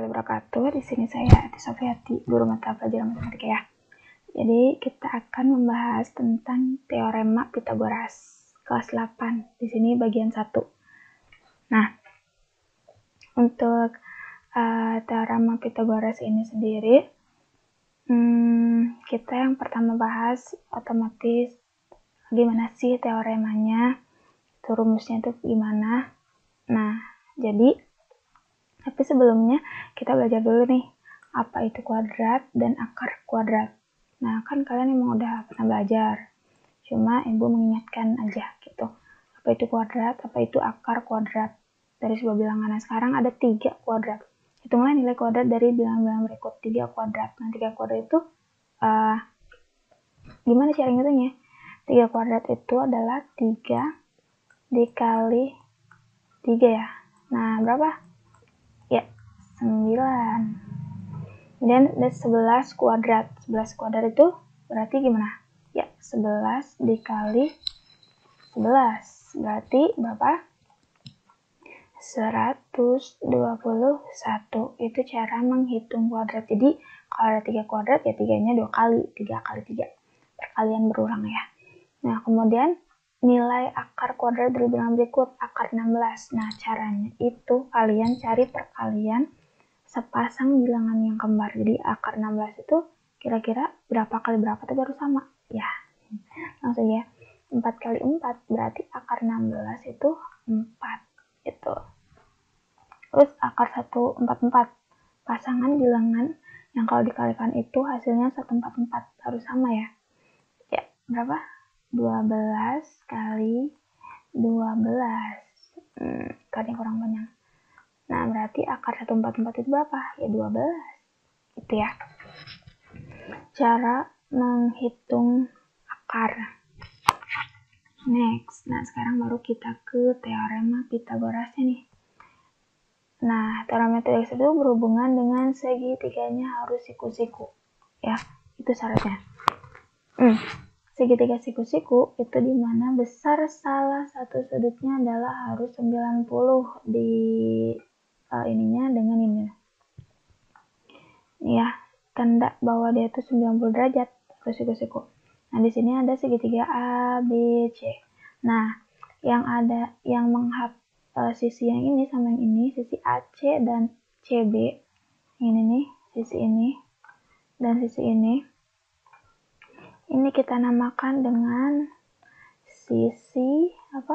warahmatullahi wabarakatuh. Di sini saya Ati Sofiati, guru mata pelajaran matematika ya. Jadi kita akan membahas tentang teorema Pythagoras kelas 8. Di sini bagian 1. Nah, untuk teorema Pythagoras ini sendiri, kita yang pertama bahas otomatis gimana sih teoremanya, itu rumusnya itu gimana. Nah, tapi sebelumnya kita belajar dulu nih, apa itu kuadrat dan akar kuadrat. Nah, kan kalian emang udah pernah belajar, cuma ibu mengingatkan aja gitu. Apa itu kuadrat, apa itu akar kuadrat dari sebuah bilangan. Nah, sekarang ada 3 kuadrat. Hitunglah nilai kuadrat dari bilangan-bilangan berikut. 3 kuadrat. Nah, 3 kuadrat itu gimana cara ngitungnya? 3 kuadrat itu adalah 3 dikali 3 ya. Nah, berapa? Ya, 9. Dan ada 11 kuadrat. 11 kuadrat itu berarti gimana? Ya, 11 dikali 11. Berarti berapa? 121. Itu cara menghitung kuadrat. Jadi, kalau ada 3 kuadrat, ya 3-nya 2 kali. 3 kali 3. Perkalian berulang ya. Nah, kemudian nilai akar kuadrat dari bilangan berikut, akar 16. Nah, caranya itu kalian cari perkalian sepasang bilangan yang kembar. Jadi akar 16 itu kira-kira berapa kali berapa itu baru sama. Ya, langsung ya. 4 kali 4 berarti akar 16 itu 4 gitu. Terus akar 144. Pasangan bilangan yang kalau dikalikan itu hasilnya 144 harus sama ya. Ya, berapa? 12 kali 12. Akarnya kurang banyak. Nah, berarti akar 144 itu berapa? Ya, 12. Itu ya. Cara menghitung akar. Next. Nah, sekarang baru kita ke teorema Pythagorasnya nih. Nah, teorema Pythagoras itu berhubungan dengan segitiganya harus siku-siku. Ya, itu syaratnya. Segitiga siku-siku itu dimana besar salah satu sudutnya adalah harus 90 di ininya dengan ini ya, tanda bahwa dia itu 90 derajat harus siku-siku. Nah, di sini ada segitiga A, B, C. Nah, yang ada yang menghap sisi yang ini sama yang ini, sisi AC dan CB. Ini nih, sisi ini dan sisi ini. Ini kita namakan dengan sisi apa?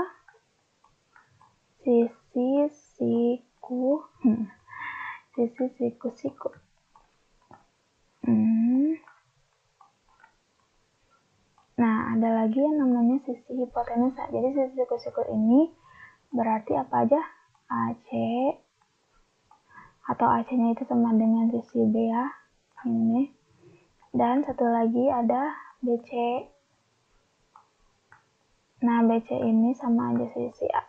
Sisi siku. Sisi siku-siku. Nah, ada lagi yang namanya sisi hipotenusa. Jadi sisi siku-siku ini berarti apa aja? AC atau AC-nya itu sama dengan sisi B ya. Ini. Dan satu lagi ada BC. Nah, BC ini sama aja sisi A.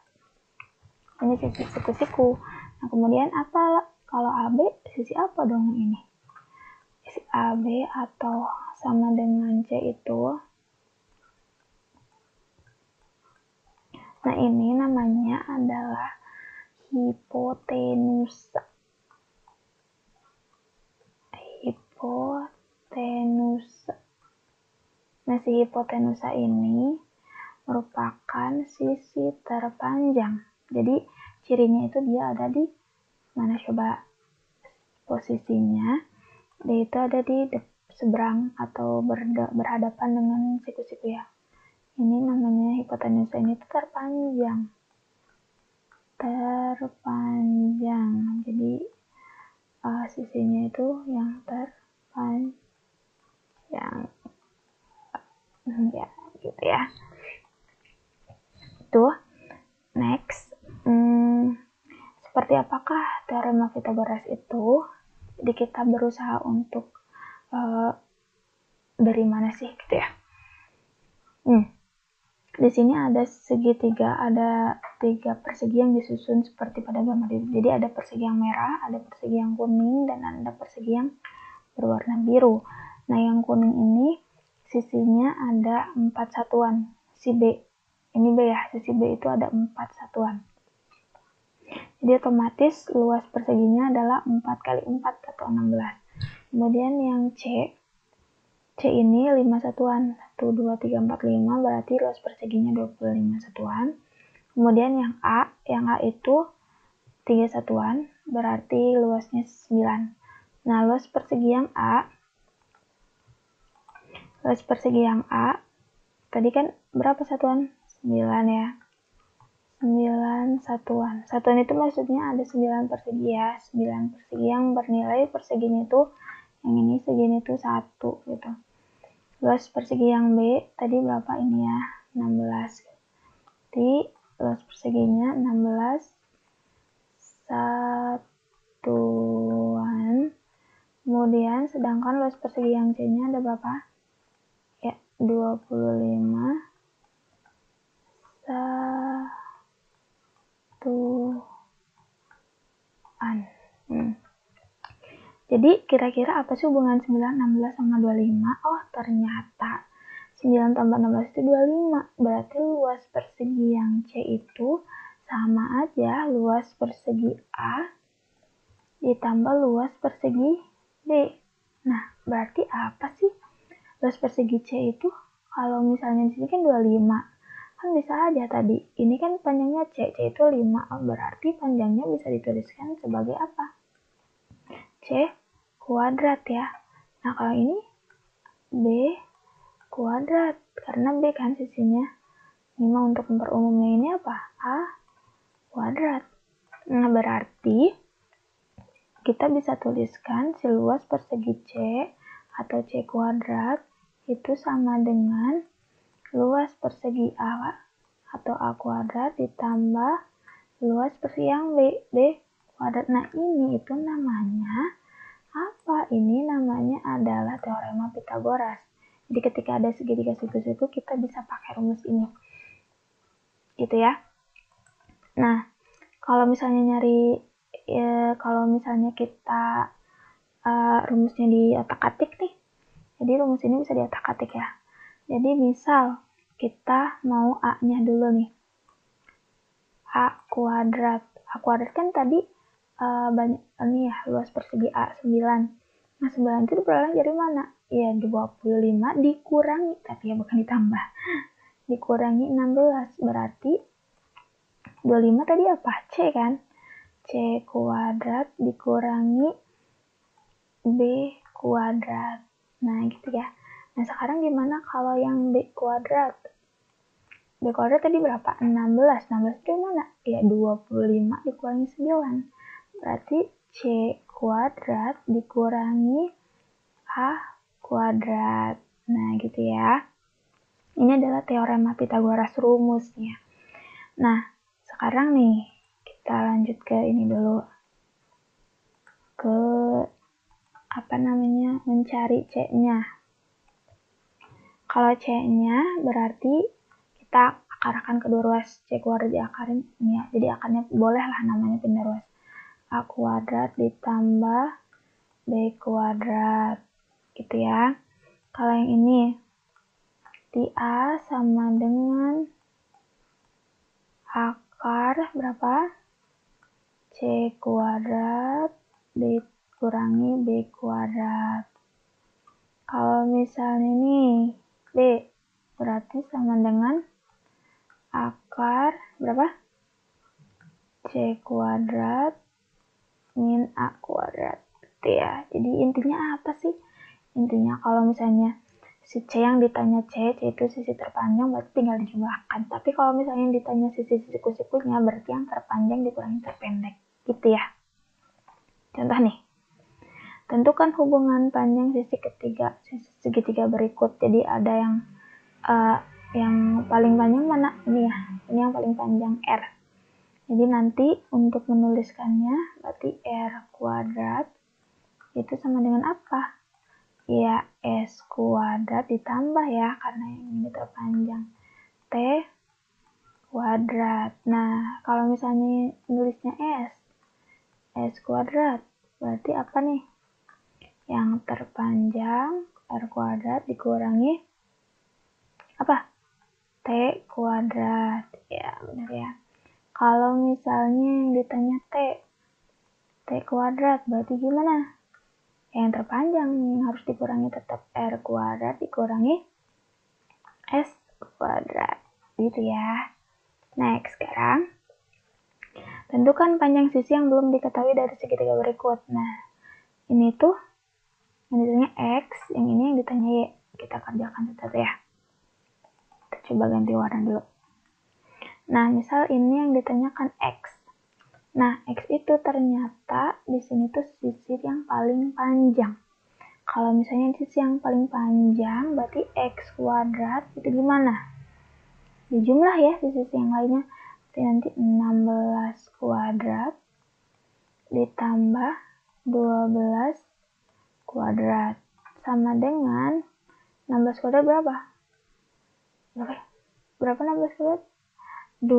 Ini sisi siku-siku. Nah, kemudian apa kalau AB? Sisi apa dong ini? Sisi AB atau sama dengan C itu. Nah, ini namanya adalah hipotenusa. Hipotenusa. Nah, si hipotenusa ini merupakan sisi terpanjang. Jadi, cirinya itu dia ada di mana coba posisinya? Dia itu ada di seberang atau berhadapan dengan siku-siku ya. Ini namanya hipotenusa ini itu terpanjang. Jadi, sisinya itu yang terpanjang. Ya, gitu ya. Tuh, next. Seperti apakah teorema Pythagoras itu? Jadi kita berusaha untuk dari mana sih gitu ya. Di sini ada segitiga, ada 3 persegi yang disusun seperti pada gambar ini. Jadi ada persegi yang merah, ada persegi yang kuning, dan ada persegi yang berwarna biru. Nah, yang kuning ini sisinya ada 4 satuan. Si B, ini B ya, sisi B itu ada 4 satuan. Jadi otomatis luas perseginya adalah 4 kali 4 atau 16. Kemudian yang C ini 5 satuan. 1, 2, 3, 4, 5 berarti luas perseginya 25 satuan. Kemudian yang A itu 3 satuan berarti luasnya 9. Nah, luas persegi yang A tadi kan berapa satuan? 9 ya. 9 satuan. Satuan itu maksudnya ada 9 persegi ya. 9 persegi yang bernilai perseginya itu yang ini segini itu 1 gitu. Luas persegi yang B tadi berapa ini ya? 16. Jadi luas perseginya 16 satuan. Kemudian sedangkan luas persegi yang C-nya ada berapa? Ya, 25 satuan. Jadi kira-kira apa sih hubungan 9, 16 sama 25? Oh, ternyata 9 tambah 16 itu 25. Berarti luas persegi yang C itu sama aja luas persegi A ditambah luas persegi D. Nah, berarti apa sih? Luas persegi C itu kalau misalnya di sini kan 25. Kan bisa aja tadi. Ini kan panjangnya C itu 5. Berarti panjangnya bisa dituliskan sebagai apa? C kuadrat ya. Nah, kalau ini B kuadrat. Karena B kan sisinya 5, untuk memperumumnya ini apa? A kuadrat. Nah, berarti kita bisa tuliskan si luas persegi C atau C kuadrat itu sama dengan luas persegi A atau A kuadrat ditambah luas persegi yang B kuadrat. Nah, ini itu namanya apa? Ini namanya adalah teorema Pitagoras. Jadi ketika ada segitiga siku-siku kita bisa pakai rumus ini. Gitu ya. Nah, kalau misalnya kalau misalnya kita rumusnya di otak-atik nih. Jadi rumus ini bisa di otak-atik ya. Jadi misal kita mau A-nya dulu nih. A kuadrat. A kuadrat kan tadi banyak ini ya, luas persegi A 9. Nah, 9 itu diperoleh dari mana? Ya, 25 dikurangi, tapi ya bukan ditambah. Dikurangi 16, berarti 25 tadi apa? C kan? C kuadrat dikurangi B kuadrat. Nah, gitu ya. Nah, sekarang gimana kalau yang B kuadrat? B kuadrat tadi berapa? 16. 16 itu mana? Ya, 25 dikurangi 9. Berarti C kuadrat dikurangi A kuadrat. Nah, gitu ya. Ini adalah teorema Pitagoras rumusnya. Nah, sekarang nih, kita lanjut ke ini dulu. Ke mencari C-nya. Kalau C-nya berarti kita akarakan kedua ruas. C kuadrat diakarin ini ya. Jadi akarnya bolehlah namanya pindah ruas. A kuadrat ditambah B kuadrat. Gitu ya. Kalau yang ini di A sama dengan akar berapa? C kuadrat dikurangi B kuadrat. Kalau misalnya ini B berarti sama dengan akar berapa? C kuadrat min A kuadrat. Gitu ya. Jadi intinya apa sih? Intinya kalau misalnya si C yang ditanya C itu sisi terpanjang berarti tinggal dijumlahkan. Tapi kalau misalnya yang ditanya sisi siku-sikunya berarti yang terpanjang dikurangi terpendek. Gitu ya. Contoh nih. Tentukan hubungan panjang sisi segitiga berikut. Jadi ada yang paling panjang mana? Ini ya. Ini yang paling panjang R. Jadi nanti untuk menuliskannya berarti R kuadrat itu sama dengan apa? Ya, S kuadrat ditambah ya, karena yang ini terpanjang. T kuadrat. Nah, kalau misalnya nulisnya S kuadrat, berarti apa nih? Yang terpanjang, R kuadrat dikurangi, apa? T kuadrat. Ya, benar ya. Kalau misalnya yang ditanya T kuadrat, berarti gimana? Yang terpanjang yang harus dikurangi tetap R kuadrat dikurangi S kuadrat. Gitu ya. Next, sekarang tentukan panjang sisi yang belum diketahui dari segitiga berikut. Nah, ini tuh yang ditanya X, yang ini yang ditanya Y. Kita kerjakan satu ya. Kita coba ganti warna dulu. Nah, misal ini yang ditanyakan X. Nah, X itu ternyata di sini tuh sisi yang paling panjang. Kalau misalnya sisi yang paling panjang, berarti X kuadrat itu gimana? Dijumlah ya di sisi yang lainnya. Berarti nanti 16 kuadrat ditambah 12 kuadrat. Sama dengan 16 kuadrat berapa? Berapa 16 kuadrat? 2,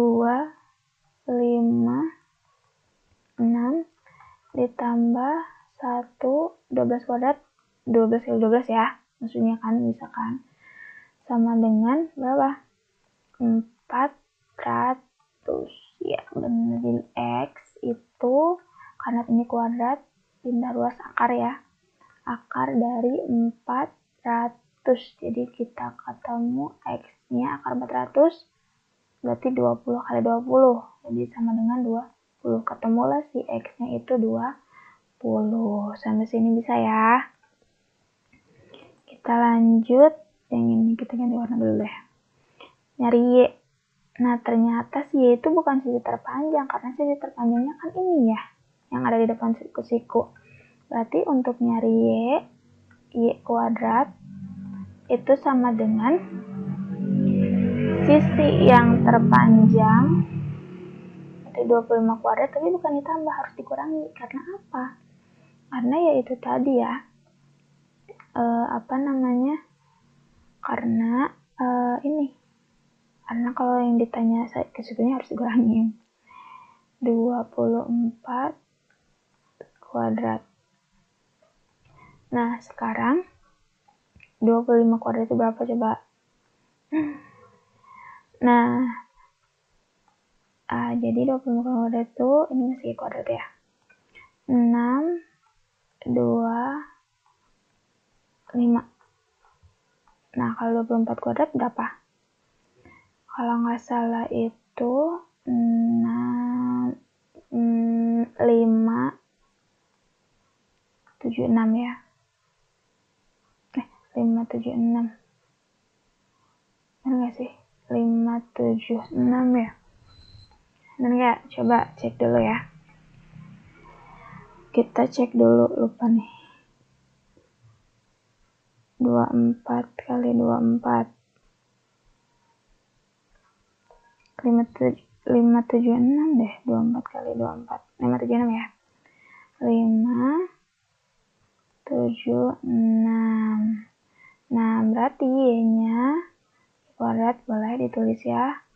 5, 6 ditambah 1, 12 kuadrat. 12 kali 12 ya. Maksudnya kan, misalkan. Sama dengan berapa? 400. Ya, benar. Jadi X itu, karena ini kuadrat, pindah ruas akar ya. Akar dari 400. Jadi kita ketemu X-nya akar 400, berarti 20 kali 20. Jadi sama dengan 20. Ketemulah si X-nya itu 20. Sampai sini bisa ya. Kita lanjut. Yang ini kita ganti warna dulu deh. Nyari Y. Nah, ternyata si Y itu bukan sisi terpanjang, karena sisi terpanjangnya kan ini ya, yang ada di depan siku-siku. Berarti untuk nyari Y kuadrat itu sama dengan sisi yang terpanjang, itu 25 kuadrat, tapi bukan ditambah, harus dikurangi. Karena apa? Karena ya itu tadi ya, karena kalau yang ditanya kesikunya harus dikurangi. 24 kuadrat. Nah, sekarang 25 kuadrat itu berapa coba? Nah, jadi 25 kuadrat itu, ini masih kuadrat ya. 6, 2, 5. Nah, kalau 24 kuadrat berapa? Kalau nggak salah itu 6, 5, 7, 6 ya. 5, 7, 6. Benar nggak sih? 5, 7, 6 ya. Benar nggak? Coba cek dulu ya. Kita cek dulu, lupa nih. 24 kali 24. 576 deh. 24 kali 24. 576 ya. 5, 7, 6. Nah, berarti Y-nya kuadrat boleh ditulis ya.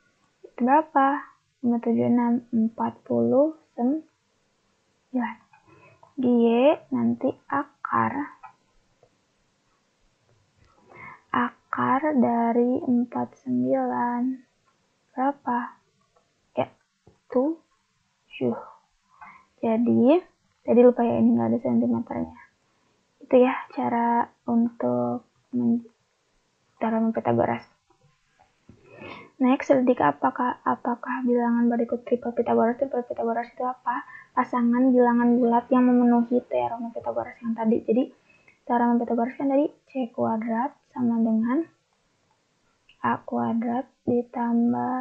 Itu berapa? 576, 49. Y nanti akar dari 49 berapa? Ya, 7. Jadi tadi lupa ya, ini nggak ada sentimeternya. Itu ya cara untuk teorema Pythagoras. Next, selidiki apakah bilangan berikut triple Pythagoras. Triple Pythagoras itu apa? Pasangan bilangan bulat yang memenuhi teorema Pythagoras yang tadi. Jadi teorema Pythagoras kan tadi C kuadrat sama dengan A kuadrat ditambah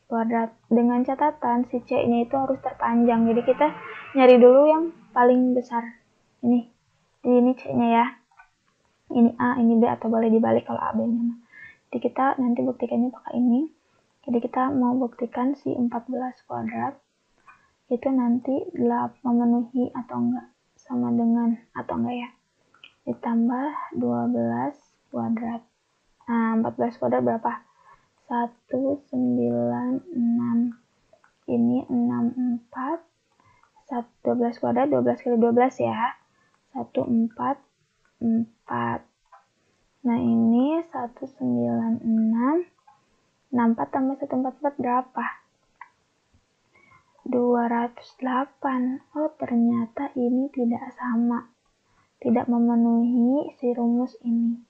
kuadrat, dengan catatan si C ini itu harus terpanjang. Jadi kita nyari dulu yang paling besar. Ini C-nya ya. Ini A, ini B, atau boleh dibalik kalau A, B-nya. Jadi kita nanti buktikannya pakai ini. Jadi kita mau buktikan si 14 kuadrat itu nanti memenuhi atau enggak, sama dengan atau enggak ya. Ditambah 12 kuadrat. Nah, 14 kuadrat berapa? 196. Ini 64. 12 kuadrat, 12 kali 12 ya. 144. Nah, ini 196. 64 tambah 144 berapa? 208. Oh, ternyata ini tidak sama. Tidak memenuhi si rumus ini.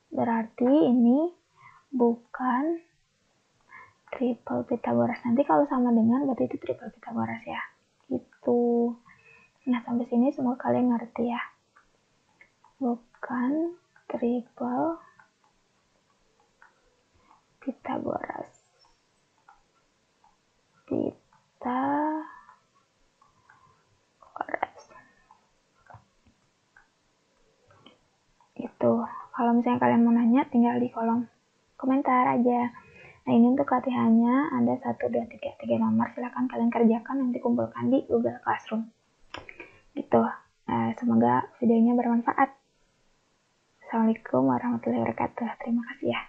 Berarti ini bukan triple Pitagoras. Nanti kalau sama dengan berarti itu triple Pitagoras ya. Gitu. Nah, sampai sini semoga kalian ngerti ya. Bukan triple Pitagoras. Pitagoras. Itu. Kalau misalnya kalian mau nanya, tinggal di kolom komentar aja. Nah, ini untuk latihannya ada 1, 2, 3 nomor. Silahkan kalian kerjakan, nanti kumpulkan di Google Classroom. Gitu. Semoga videonya bermanfaat. Assalamualaikum warahmatullahi wabarakatuh. Terima kasih ya.